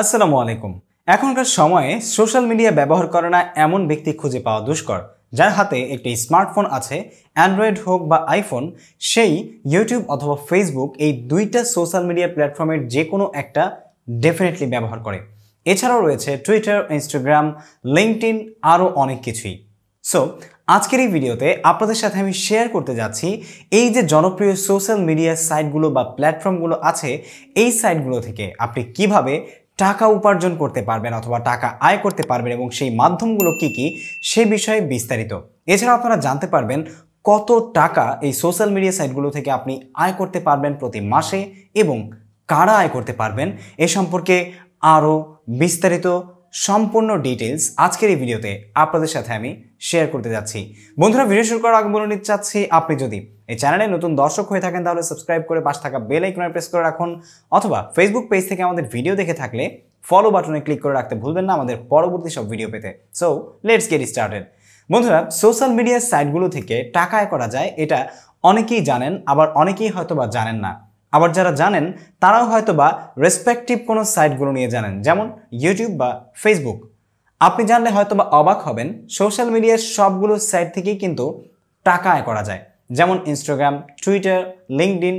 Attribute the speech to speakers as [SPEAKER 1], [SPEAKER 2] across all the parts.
[SPEAKER 1] আসসালামু আলাইকুম। এখনকার সময়ে সোশ্যাল মিডিয়া ব্যবহার করে না এমন ব্যক্তি খুঁজে পাওয়া দুষ্কর। যার হাতে একটি স্মার্টফোন আছে, অ্যান্ড্রয়েড হোক বা আইফোন, সেই ইউটিউব অথবা ফেসবুক এই দুইটা সোশ্যাল মিডিয়া প্ল্যাটফর্মের যে কোনো একটা ডেফিনেটলি ব্যবহার করে। এছাড়াও রয়েছে টুইটার, ইনস্টাগ্রাম, লিঙ্কডইন, আরও অনেক কিছুই। সো আজকের এই ভিডিওতে আপনাদের সাথে আমি শেয়ার করতে যাচ্ছি এই যে জনপ্রিয় সোশ্যাল মিডিয়া সাইটগুলো বা প্ল্যাটফর্মগুলো আছে, এই সাইটগুলো থেকে আপনি কিভাবে টাকা উপার্জন করতে পারবেন অথবা টাকা আয় করতে পারবেন এবং সেই মাধ্যমগুলো কি কি সে বিষয়ে বিস্তারিত। এছাড়া আপনারা জানতে পারবেন কত টাকা এই সোশ্যাল মিডিয়া সাইটগুলো থেকে আপনি আয় করতে পারবেন প্রতি মাসে এবং কারা আয় করতে পারবেন এ সম্পর্কে আরও বিস্তারিত সম্পূর্ণ ডিটেলস আজকের এই ভিডিওতে আপনাদের সাথে আমি শেয়ার করতে যাচ্ছি। বন্ধুরা, ভিডিও শুরু করার আগে বলে নিতে চাচ্ছি, আপনি যদি এই চ্যানেলে নতুন দর্শক হয়ে থাকেন তাহলে সাবস্ক্রাইব করে পাশে থাকা বেল আইকনে প্রেস করে রাখুন, অথবা ফেসবুক পেজ থেকে আমাদের ভিডিও দেখে থাকলে ফলো বাটনে ক্লিক করে রাখতে ভুলবেন না আমাদের পরবর্তী সব ভিডিও পেতে। So let's get started. বন্ধুরা, সোশ্যাল মিডিয়া সাইটগুলো থেকে টাকা আয় করা যায় এটা অনেকেই জানেন, আবার অনেকেই হয়তোবা জানেন না। আবার যারা জানেন তারাও হয়তোবা রেসপেক্টিভ কোনো সাইটগুলো নিয়ে জানেন, যেমন ইউটিউব বা ফেসবুক। আপনি জানলে হয়তোবা অবাক হবেন, সোশ্যাল মিডিয়ার সবগুলো সাইট থেকেই কিন্তু টাকা আয় করা যায়, যেমন ইনস্টাগ্রাম, টুইটার, লিঙ্কডইন,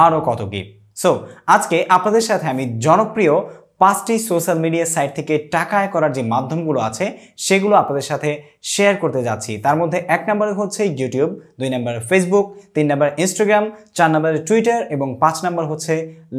[SPEAKER 1] আরও কত কি। সো আজকে আপনাদের সাথে আমি জনপ্রিয় 5টি সোশ্যাল মিডিয়া সাইট থেকে টাকা আয় করার যে মাধ্যমগুলো আছে সেগুলো আপনাদের সাথে শেয়ার করতে যাচ্ছি। তার মধ্যে 1 নম্বরে হচ্ছে ইউটিউব, 2 নম্বরে ফেসবুক, 3 নম্বরে ইনস্টাগ্রাম, 4 নম্বরে টুইটার এবং 5 নম্বর হচ্ছে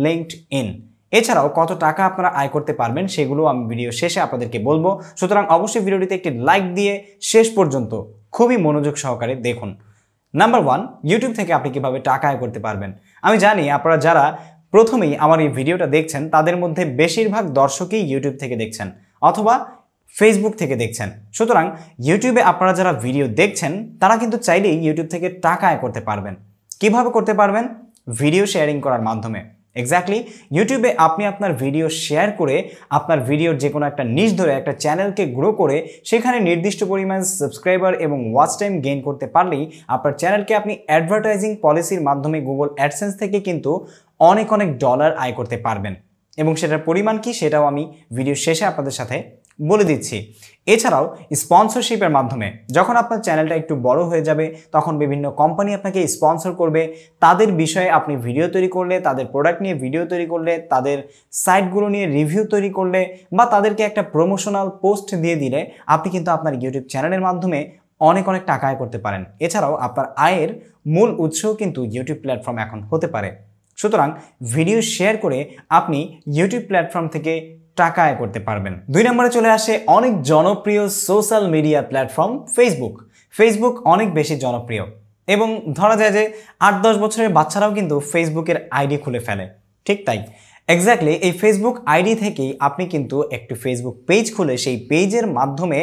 [SPEAKER 1] লিঙ্কডইন। এছাড়াও কত টাকা আপনারা আয় করতে পারবেন সেগুলো আমি ভিডিও শেষে আপনাদেরকে বলবো, সুতরাং অবশ্যই ভিডিওটিতে একটি লাইক দিয়ে শেষ পর্যন্ত খুবই মনোযোগ সহকারে দেখুন। নাম্বার 1, ইউটিউব থেকে আপনি কিভাবে টাকা আয় করতে পারবেন। আমি জানি আপনারা যারা প্রথমেই আমার এই ভিডিওটা দেখছেন তাদের মধ্যে বেশিরভাগ দর্শকই ইউটিউব থেকে দেখছেন অথবা ফেসবুক থেকে দেখছেন। সুতরাং ইউটিউবে আপনারা যারা ভিডিও দেখছেন তারা কিন্তু চাইলেই ইউটিউব থেকে টাকা আয় করতে পারবেন। কিভাবে করতে পারবেন? ভিডিও শেয়ারিং করার মাধ্যমে। এক্স্যাক্টলি, ইউটিউবে আপনি আপনার ভিডিও শেয়ার করে আপনার ভিডিওর যে কোনো একটা নিশ ধরে একটা চ্যানেলকে গ্রো করে সেখানে নির্দিষ্ট পরিমাণ সাবস্ক্রাইবার এবং ওয়াচ টাইম গেইন করতে পারলেই আপনার চ্যানেলকে আপনি অ্যাডভার্টাইজিং পলিসির মাধ্যমে গুগল অ্যাডসেন্স থেকে কিন্তু অনেক ডলার আয় করতে পারবেন, এবং সেটার পরিমাণ কি সেটাও আমি ভিডিও শেষে আপনাদের সাথে বলে দিচ্ছি। এছাড়াও স্পন্সরশিপের মাধ্যমে যখন আপনার চ্যানেলটা একটু বড় হয়ে যাবে তখন বিভিন্ন কোম্পানি আপনাকে স্পন্সর করবে। তাদের বিষয়ে আপনি ভিডিও তৈরি করলে, তাদের প্রোডাক্ট নিয়ে ভিডিও তৈরি করলে, তাদের সাইটগুলো নিয়ে রিভিউ তৈরি করলে বা তাদেরকে একটা প্রমোশনাল পোস্ট দিয়ে দিলে আপনি কিন্তু আপনার ইউটিউব চ্যানেলের মাধ্যমে অনেক টাকা আয় করতে পারেন। এছাড়াও আপনার আয়ের মূল উৎসও কিন্তু ইউটিউব প্ল্যাটফর্ম এখন হতে পারে। সুতরাং ভিডিও শেয়ার করে আপনি ইউটিউব প্ল্যাটফর্ম থেকে টাকা আয় করতে পারবেন। 2 নম্বরে চলে আসে অনেক জনপ্রিয় social media platform Facebook. Facebook অনেক বেশি জনপ্রিয় এবং ধরা যায় যে 8-10 বছরের বাচ্চারাও কিন্তু ফেসবুকের আইডি খুলে ফেলে। ঠিক তাই, এক্স্যাক্টলি এই ফেসবুক আইডি থেকেই আপনি কিন্তু একটি ফেসবুক পেজ খুলে সেই পেজের মাধ্যমে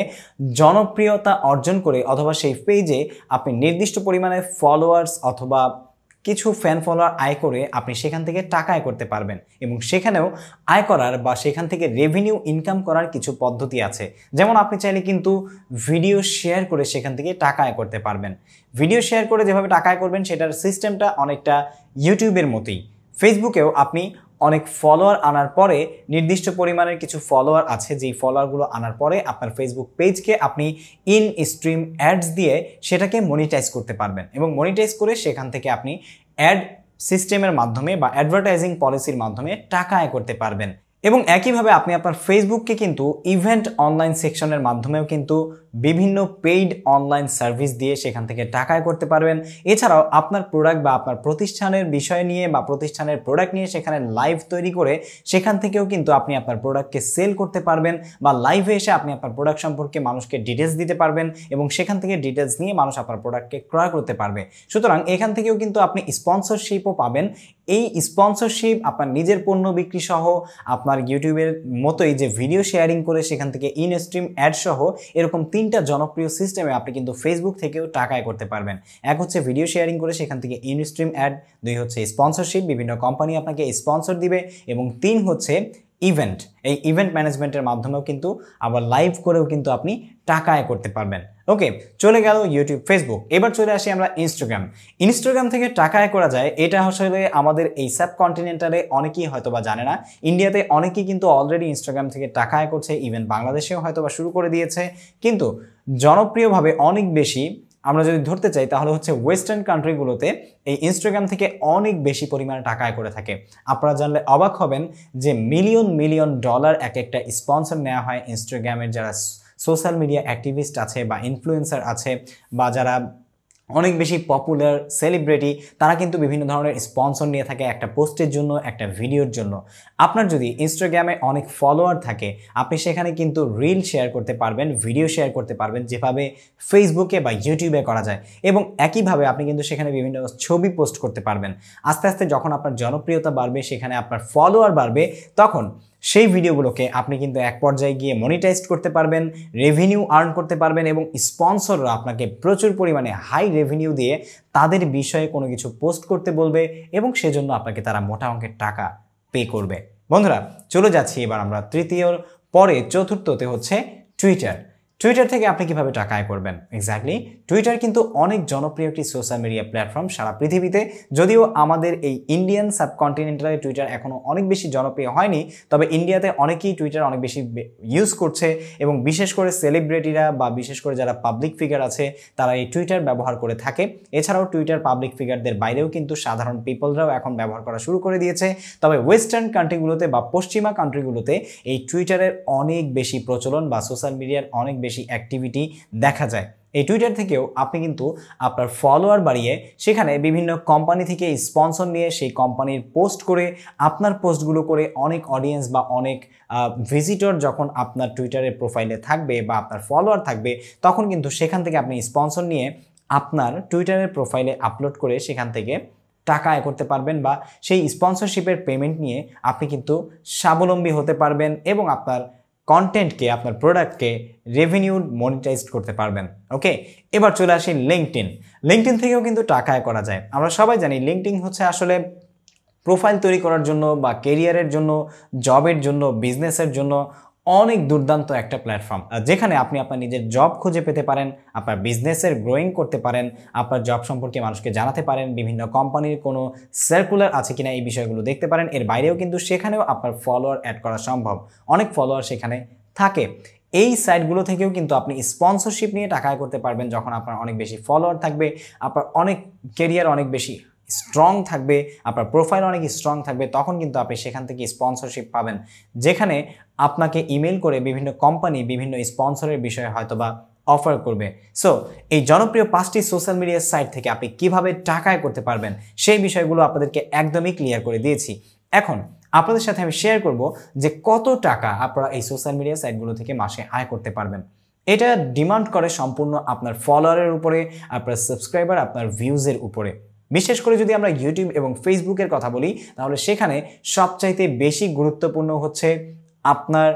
[SPEAKER 1] জনপ্রিয়তা অর্জন করে অথবা সেই পেজে আপনি নির্দিষ্ট পরিমাণে ফলোয়ার্স অথবা কিছু ফ্যান ফলোয়ার আয় করে আপনি সেখান থেকে টাকা আয় করতে পারবেন, এবং সেখানেও আয় করার বা সেখান থেকে রেভিনিউ ইনকাম করার কিছু পদ্ধতি আছে। যেমন আপনি চাইলে কিন্তু ভিডিও শেয়ার করে সেখান থেকে টাকা আয় করতে পারবেন। ভিডিও শেয়ার করে যেভাবে টাকা আয় করবেন সেটার সিস্টেমটা অনেকটা ইউটিউবের মতোই। ফেসবুকেও আপনি অনেক ফলোয়ার আনার পরে নির্দিষ্ট পরিমাণের কিছু ফলোয়ার আছে, যেই ফলোয়ারগুলো আনার পরে আপনার ফেসবুক পেজকে আপনি ইন স্ট্রিম অ্যাডস দিয়ে সেটাকে মনিটাইজ করতে পারবেন, এবং মনিটাইজ করে সেখান থেকে আপনি অ্যাড সিস্টেমের মাধ্যমে বা অ্যাডভার্টাইজিং পলিসির মাধ্যমে টাকা আয় করতে পারবেন। এবং একইভাবে আপনি আপনার ফেসবুককে কিন্তু ইভেন্ট অনলাইন সেকশনের মাধ্যমেও কিন্তু বিভিন্ন পেইড অনলাইন সার্ভিস দিয়ে সেখান থেকে টাকা আয় করতে পারবেন। এছাড়াও আপনার প্রোডাক্ট বা আপনার প্রতিষ্ঠানের বিষয় নিয়ে বা প্রতিষ্ঠানের প্রোডাক্ট নিয়ে সেখানে লাইভ তৈরি করে সেখান থেকেও কিন্তু আপনি আপনার প্রোডাক্টকে সেল করতে পারবেন, বা লাইভে এসে আপনি আপনার প্রোডাক্ট সম্পর্কে মানুষকে ডিটেলস দিতে পারবেন এবং সেখান থেকে ডিটেলস নিয়ে মানুষ আপনার প্রোডাক্টকে ক্রয় করতে পারবে। সুতরাং এখান থেকেও কিন্তু আপনি স্পন্সরশিপও পাবেন। এই স্পন্সরশিপ আপনার নিজের পণ্য বিক্রি সহ আপনার ইউটিউবের মতোই যে ভিডিও শেয়ারিং করে সেখান থেকে ইন স্ট্রিম অ্যাড সহ এরকম 3টা জনপ্রিয় সিস্টেমে আপনি কিন্তু ফেসবুক থেকেও টাকা আয় করতে পারবেন। এক হচ্ছে ভিডিও শেয়ারিং করে সেখান থেকে ইন স্ট্রিম অ্যাড, 2 হচ্ছে স্পন্সরশিপ, বিভিন্ন কোম্পানি আপনাকে স্পন্সর দিবে, এবং 3 হচ্ছে ইভেন্ট। এই ইভেন্ট ম্যানেজমেন্টের মাধ্যমেও কিন্তু আবার লাইভ করেও কিন্তু আপনি টাকা আয় করতে পারবেন। ওকে, চলে গেল ইউটিউব, ফেসবুক। এবার চলে আসি আমরা ইনস্টাগ্রাম থেকে টাকা আয় করা যায়। এটা আসলে আমাদের এই সাবকন্টিনেন্টালে অনেকেই হয়তোবা জানে না। ইন্ডিয়াতে অনেকেই কিন্তু অলরেডি ইনস্টাগ্রাম থেকে টাকা আয় করছে, ইভেন বাংলাদেশেও হয়তোবা শুরু করে দিয়েছে। কিন্তু জনপ্রিয়ভাবে অনেক বেশি আমরা যদি ধরতে চাই তাহলে হচ্ছে ওয়েস্টার্ন কান্ট্রিগুলোতে এই ইনস্টাগ্রাম থেকে অনেক বেশি পরিমাণে টাকা আয় করে থাকে। আপনারা জানলে অবাক হবেন যে মিলিয়ন মিলিয়ন ডলার এক একটা স্পন্সর নেওয়া হয় ইনস্টাগ্রামের যারা সোশ্যাল মিডিয়া অ্যাক্টিভিস্ট আছে বা ইনফ্লুয়েন্সার আছে বা যারা অনেক বেশি পপুলার সেলিব্রিটি, তারা কিন্তু বিভিন্ন ধরনের স্পন্সর নিয়ে থাকে একটা পোস্টের জন্য, একটা ভিডিওর জন্য। আপনার যদি ইনস্টাগ্রামে অনেক ফলোয়ার থাকে, আপনি সেখানে কিন্তু রিল শেয়ার করতে পারবেন, ভিডিও শেয়ার করতে পারবেন, যেভাবে ফেসবুকে বা ইউটিউবে করা যায়। এবং একইভাবে আপনি কিন্তু সেখানে বিভিন্ন ছবি পোস্ট করতে পারবেন। আস্তে আস্তে যখন আপনার জনপ্রিয়তা বাড়বে, সেখানে আপনার ফলোয়ার বাড়বে, তখন সেই ভিডিওগুলোকে আপনি কিন্তু এক পর্যায়ে গিয়ে মনিটাইজ করতে পারবেন, রেভিনিউ আর্ন করতে পারবেন এবং স্পন্সররা আপনাকে প্রচুর পরিমাণে হাই রেভিনিউ দিয়ে তাদের বিষয়ে কোনো কিছু পোস্ট করতে বলবে এবং সেজন্য আপনাকে তারা মোটা অঙ্কের টাকা পে করবে। বন্ধুরা, চলে যাচ্ছি এবার আমরা তৃতীয়র পরে চতুর্থতে হচ্ছে টুইটার থেকে আপনি কিভাবে টাকা আয় করবেন। এক্স্যাক্টলি, টুইটার কিন্তু অনেক জনপ্রিয় একটি সোশ্যাল মিডিয়া প্ল্যাটফর্ম সারা পৃথিবীতে। যদিও আমাদের এই ইন্ডিয়ান সাবকন্টিনেন্টালে টুইটার এখনও অনেক বেশি জনপ্রিয় হয়নি, তবে ইন্ডিয়াতে অনেকেই টুইটার অনেক বেশি ইউজ করছে এবং বিশেষ করে সেলিব্রিটিরা বা বিশেষ করে যারা পাবলিক ফিগার আছে তারা এই টুইটার ব্যবহার করে থাকে। এছাড়াও টুইটার পাবলিক ফিগারদের বাইরেও কিন্তু সাধারণ পিপলরাও এখন ব্যবহার করা শুরু করে দিয়েছে। তবে ওয়েস্টার্ন কান্ট্রিগুলোতে বা পশ্চিমা কান্ট্রিগুলোতে এই টুইটারের অনেক বেশি প্রচলন বা সোশ্যাল মিডিয়ার অনেক বেশি অ্যাক্টিভিটি দেখা যায়। এই টুইটার থেকেও আপনি কিন্তু আপনার ফলোয়ার বাড়িয়ে সেখানে বিভিন্ন কোম্পানি থেকে স্পন্সর নিয়ে সেই কোম্পানির পোস্ট করে আপনার পোস্টগুলো করে অনেক অডিয়েন্স বা অনেক ভিজিটর যখন আপনার টুইটারের প্রোফাইলে থাকবে বা আপনার ফলোয়ার থাকবে, তখন কিন্তু সেখান থেকে আপনি স্পন্সর নিয়ে আপনার টুইটারের প্রোফাইলে আপলোড করে সেখান থেকে টাকা আয় করতে পারবেন বা সেই স্পন্সরশিপের পেমেন্ট নিয়ে আপনি কিন্তু স্বাবলম্বী হতে পারবেন এবং আপনার কন্টেন্টকে, আপনার প্রোডাক্টকে রেভিনিউ মনিটাইজড করতে পারবেন। ওকে, এবার চলে আসি লিঙ্কডইন থেকেও কিন্তু টাকা আয় করা যায়। আমরা সবাই জানি লিঙ্কডইন হচ্ছে আসলে প্রোফাইল তৈরি করার জন্য বা কেরিয়ারের জন্য, জবের জন্য, বিজনেসের জন্য অনেক দুর্দান্ত একটা প্ল্যাটফর্ম, যেখানে আপনি আপনার নিজের জব খুঁজে পেতে পারেন, আপনার বিজনেসের গ্রোয়িং করতে পারেন, আপনার জব সম্পর্কে মানুষকে জানাতে পারেন, বিভিন্ন কোম্পানির কোনো সার্কুলার আছে কিনা এই বিষয়গুলো দেখতে পারেন। এর বাইরেও কিন্তু সেখানেও আপনার ফলোয়ার অ্যাড করা সম্ভব, অনেক ফলোয়ার সেখানে থাকে। এই সাইটগুলো থেকেও কিন্তু আপনি স্পন্সরশিপ নিয়ে টাকা আয় করতে পারবেন যখন আপনার অনেক বেশি ফলোয়ার থাকবে, আপনার অনেক কেরিয়ার অনেক বেশি স্ট্রং থাকবে, আপনার প্রোফাইল অনেক স্ট্রং থাকবে, তখন কিন্তু আপনি সেখান থেকে স্পন্সরশিপ পাবেন, যেখানে আপনাকে ইমেল করে বিভিন্ন কোম্পানি বিভিন্ন স্পন্সরের বিষয়ে হয়তোবা অফার করবে। সো এই জনপ্রিয় 5টি সোশ্যাল মিডিয়া সাইট থেকে আপনি কিভাবে টাকা আয় করতে পারবেন সেই বিষয়গুলো আপনাদেরকে একদমই ক্লিয়ার করে দিয়েছি। এখন আপনাদের সাথে আমি শেয়ার করব যে কত টাকা আপনারা এই সোশ্যাল মিডিয়া সাইটগুলো থেকে মাসে আয় করতে পারবেন। এটা ডিমান্ড করে সম্পূর্ণ আপনার ফলোয়ারের উপরে, আপনার সাবস্ক্রাইবার, আপনার ভিউজের উপরে। বিশেষ করে যদি আমরা ইউটিউব এবং ফেসবুকের কথা বলি, তাহলে সেখানে সবচাইতে বেশি গুরুত্বপূর্ণ হচ্ছে আপনার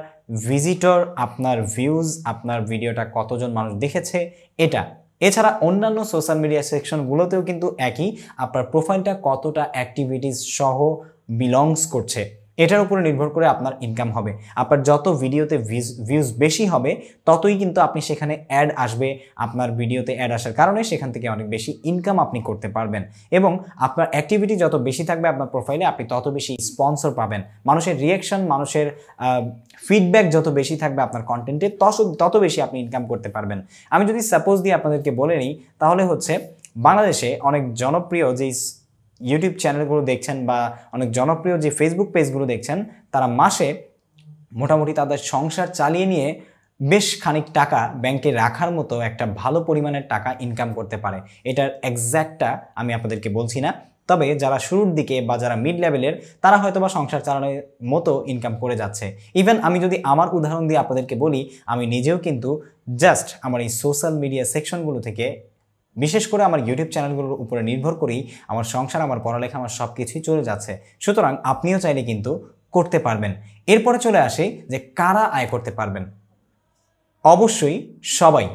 [SPEAKER 1] ভিজিটর, আপনার ভিউজ, আপনার ভিডিওটা কতজন মানুষ দেখেছে এটা। এছাড়া অন্যান্য সোশ্যাল মিডিয়া সেকশনগুলোতেও কিন্তু একই, আপনার প্রোফাইলটা কতটা অ্যাক্টিভিটিস সহ বিলংস করছে এটার উপরে নির্ভর করে আপনার ইনকাম হবে। আপনার যত ভিডিওতে ভিউজ বেশি হবে ততই কিন্তু আপনি সেখানে অ্যাড আসবে, আপনার ভিডিওতে অ্যাড আসার কারণে সেখান থেকে অনেক বেশি ইনকাম আপনি করতে পারবেন এবং আপনার অ্যাক্টিভিটি যত বেশি থাকবে আপনার প্রোফাইলে, আপনি তত বেশি স্পন্সর পাবেন। মানুষের রিয়াকশন, মানুষের ফিডব্যাক যত বেশি থাকবে আপনার কন্টেন্টে, তত বেশি আপনি ইনকাম করতে পারবেন। আমি যদি সাপোজ দিয়ে আপনাদেরকে বলে নিই, তাহলে হচ্ছে বাংলাদেশে অনেক জনপ্রিয় যে ইউটিউব চ্যানেলগুলো দেখছেন বা অনেক জনপ্রিয় যে ফেসবুক পেজগুলো দেখছেন, তারা মাসে মোটামুটি তাদের সংসার চালিয়ে নিয়ে বেশ খানিক টাকা ব্যাংকে রাখার মতো একটা ভালো পরিমাণের টাকা ইনকাম করতে পারে। এটার এক্স্যাক্টটা আমি আপনাদেরকে বলছি না, তবে যারা শুরুর দিকে বা যারা মিড লেভেলের, তারা হয়তোবা সংসার চালানোর মতো ইনকাম করে যাচ্ছে। ইভেন আমি যদি আমার উদাহরণ দিয়ে আপনাদেরকে বলি, আমি নিজেও কিন্তু জাস্ট আমার এই সোশ্যাল মিডিয়া সেকশনগুলো থেকে, বিশেষ করে আমার ইউটিউব চ্যানেলগুলোর উপরে নির্ভর করেই আমার সংসার, আমার পড়ালেখা, আমার সব কিছুই চলে যাচ্ছে। সুতরাং আপনিও চাইলে কিন্তু করতে পারবেন। এরপরে চলে আসে যে কারা আয় করতে পারবেন। অবশ্যই সবাই,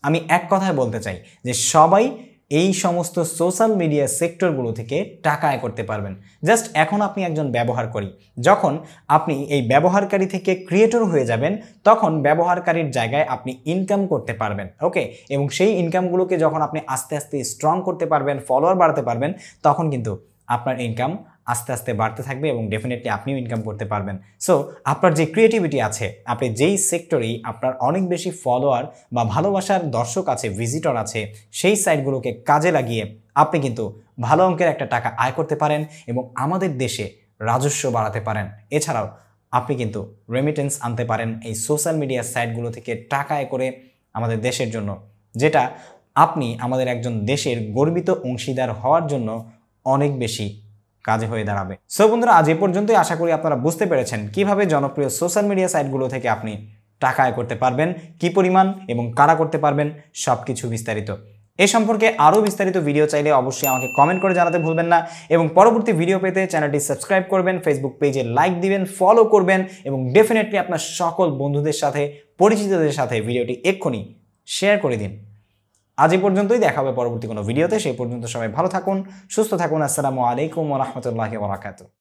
[SPEAKER 1] আমি এক কথায় বলতে চাই যে সবাই এই সমস্ত সোশ্যাল মিডিয়া সেক্টরগুলো থেকে টাকা আয় করতে পারবেন। জাস্ট এখন আপনি একজন ব্যবহারকারী, যখন আপনি এই ব্যবহারকারী থেকে ক্রিয়েটর হয়ে যাবেন তখন ব্যবহারকারীর জায়গায় আপনি ইনকাম করতে পারবেন। ওকে, এবং সেই ইনকামগুলোকে যখন আপনি আস্তে আস্তে স্ট্রং করতে পারবেন, ফলোয়ার বাড়াতে পারবেন, তখন কিন্তু আপনার ইনকাম আস্তে আস্তে বাড়তে থাকবে এবং ডেফিনেটলি আপনিও ইনকাম করতে পারবেন। সো আপনার যে ক্রিয়েটিভিটি আছে, আপনি যেই সেক্টরেই আপনার অনেক বেশি ফলোয়ার বা ভালোবাসার দর্শক আছে, ভিজিটর আছে, সেই সাইটগুলোকে কাজে লাগিয়ে আপনি কিন্তু ভালো অঙ্কের একটা টাকা আয় করতে পারেন এবং আমাদের দেশে রাজস্ব বাড়াতে পারেন। এছাড়াও আপনি কিন্তু রেমিটেন্স আনতে পারেন এই সোশ্যাল মিডিয়া সাইটগুলো থেকে টাকা আয় করে আমাদের দেশের জন্য, যেটা আপনি আমাদের একজন দেশের গর্বিত অংশীদার হওয়ার জন্য অনেক বেশি কাজে হয়ে দাঁড়াবে। সো বন্ধুরা, আজ এ পর্যন্তই। আশা করি আপনারা বুঝতে পেরেছেন কিভাবে জনপ্রিয় সোশ্যাল মিডিয়া সাইটগুলো থেকে আপনি টাকা আয় করতে পারবেন, কি পরিমাণ এবং কারা করতে পারবেন, সব কিছু বিস্তারিত। এ সম্পর্কে আরও বিস্তারিত ভিডিও চাইলে অবশ্যই আমাকে কমেন্ট করে জানাতে ভুলবেন না এবং পরবর্তী ভিডিও পেতে চ্যানেলটি সাবস্ক্রাইব করবেন, ফেসবুক পেজে লাইক দিবেন, ফলো করবেন এবং ডেফিনেটলি আপনার সকল বন্ধুদের সাথে, পরিচিতদের সাথে ভিডিওটি এক্ষুনি শেয়ার করে দিন। আজ এই পর্যন্তই, দেখা হবে পরবর্তী কোনো ভিডিওতে। সেই পর্যন্ত সবাই ভালো থাকুন, সুস্থ থাকুন। আসসালামু আলাইকুম ওয়া রাহমাতুল্লাহি ওয়া বারাকাতুহু।